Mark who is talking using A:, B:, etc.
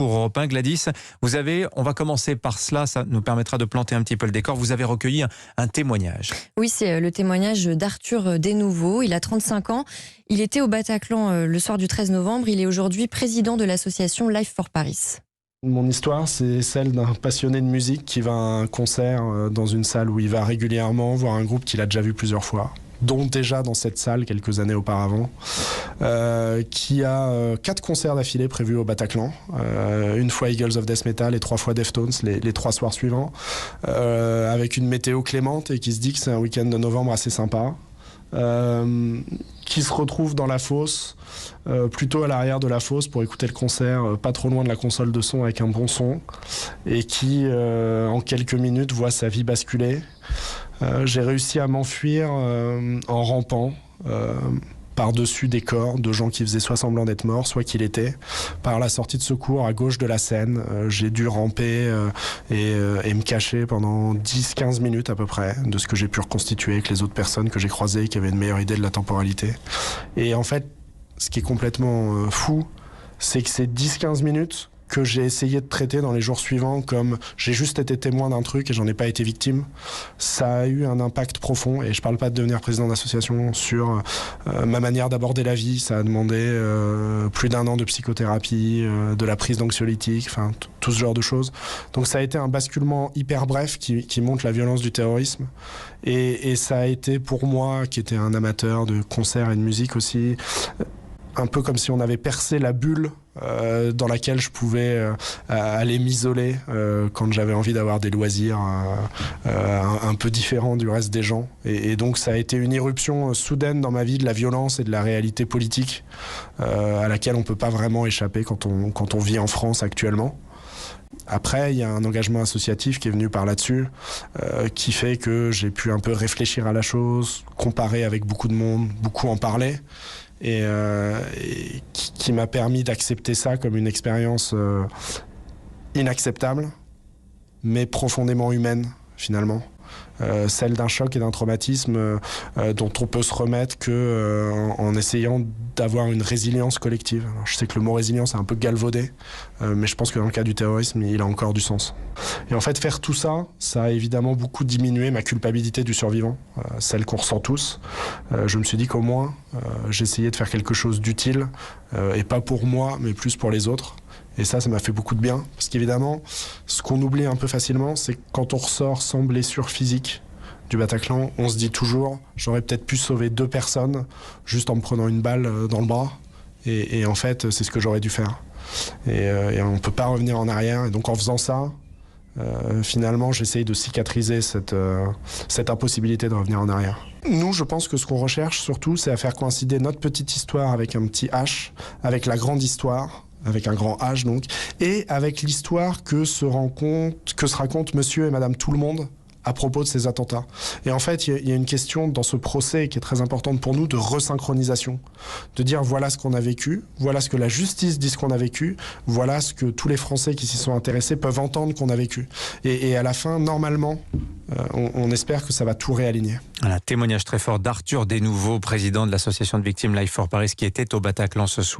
A: pour Europe 1. Gladys, on va commencer par cela, ça nous permettra de planter un petit peu le décor. Vous avez recueilli un témoignage.
B: Oui, c'est le témoignage d'Arthur Desnouveaux. Il a 35 ans. Il était au Bataclan le soir du 13 novembre. Il est aujourd'hui président de l'association Life for Paris.
C: Mon histoire, c'est celle d'un passionné de musique qui va à un concert dans une salle où il va régulièrement voir un groupe qu'il a déjà vu plusieurs fois, dont déjà dans cette salle quelques années auparavant, qui a 4 concerts d'affilée prévus au Bataclan, une fois Eagles of Death Metal et 3 fois Deftones les 3 soirs suivants, avec une météo clémente et qui se dit que c'est un week-end de novembre assez sympa. Qui se retrouve dans la fosse, plutôt à l'arrière de la fosse pour écouter le concert, pas trop loin de la console de son avec un bon son, et qui en quelques minutes voit sa vie basculer. J'ai réussi à m'enfuir en rampant par-dessus des corps de gens qui faisaient soit semblant d'être morts, soit qu'il était. Par la sortie de secours à gauche de la scène, j'ai dû ramper et me cacher pendant 10-15 minutes à peu près de ce que j'ai pu reconstituer avec les autres personnes que j'ai croisées qui avaient une meilleure idée de la temporalité. Et en fait, ce qui est complètement fou, c'est que ces 10-15 minutes que j'ai essayé de traiter dans les jours suivants comme j'ai juste été témoin d'un truc et j'en ai pas été victime, ça a eu un impact profond. Et je parle pas de devenir président d'association sur ma manière d'aborder la vie. Ça a demandé plus d'1 an de psychothérapie, de la prise d'anxiolytiques, enfin tout ce genre de choses. Donc ça a été un basculement hyper bref qui montre la violence du terrorisme. Et ça a été pour moi, qui était un amateur de concerts et de musique aussi, un peu comme si on avait percé la bulle dans laquelle je pouvais aller m'isoler quand j'avais envie d'avoir des loisirs un peu différents du reste des gens. Et donc ça a été une irruption soudaine dans ma vie de la violence et de la réalité politique à laquelle on ne peut pas vraiment échapper quand on vit en France actuellement. Après, il y a un engagement associatif qui est venu par là-dessus, qui fait que j'ai pu un peu réfléchir à la chose, comparer avec beaucoup de monde, beaucoup en parler, et qui m'a permis d'accepter ça comme une expérience inacceptable, mais profondément humaine, finalement. Celle d'un choc et d'un traumatisme dont on peut se remettre en essayant d'avoir une résilience collective. Alors, je sais que le mot résilience est un peu galvaudé, mais je pense que dans le cas du terrorisme, il a encore du sens. Et en fait, faire tout ça, ça a évidemment beaucoup diminué ma culpabilité du survivant, celle qu'on ressent tous. Je me suis dit qu'au moins, j'essayais de faire quelque chose d'utile, et pas pour moi, mais plus pour les autres. Et ça m'a fait beaucoup de bien. Parce qu'évidemment, ce qu'on oublie un peu facilement, c'est que quand on ressort sans blessure physique du Bataclan, on se dit toujours « j'aurais peut-être pu sauver 2 personnes juste en me prenant une balle dans le bras ». Et en fait, c'est ce que j'aurais dû faire. Et on ne peut pas revenir en arrière. Et donc en faisant ça, finalement, j'essaye de cicatriser cette impossibilité de revenir en arrière. Nous, je pense que ce qu'on recherche surtout, c'est à faire coïncider notre petite histoire avec un petit H, avec la grande histoire, avec un grand H donc, et avec l'histoire que se raconte monsieur et madame tout le monde à propos de ces attentats. Et en fait, il y a une question dans ce procès qui est très importante pour nous de resynchronisation, de dire voilà ce qu'on a vécu, voilà ce que la justice dit ce qu'on a vécu, voilà ce que tous les Français qui s'y sont intéressés peuvent entendre qu'on a vécu. Et à la fin, normalement, on espère que ça va tout réaligner.
A: Un témoignage très fort d'Arthur Desnouveaux, président de l'association de victimes Life for Paris, qui était au Bataclan ce soir.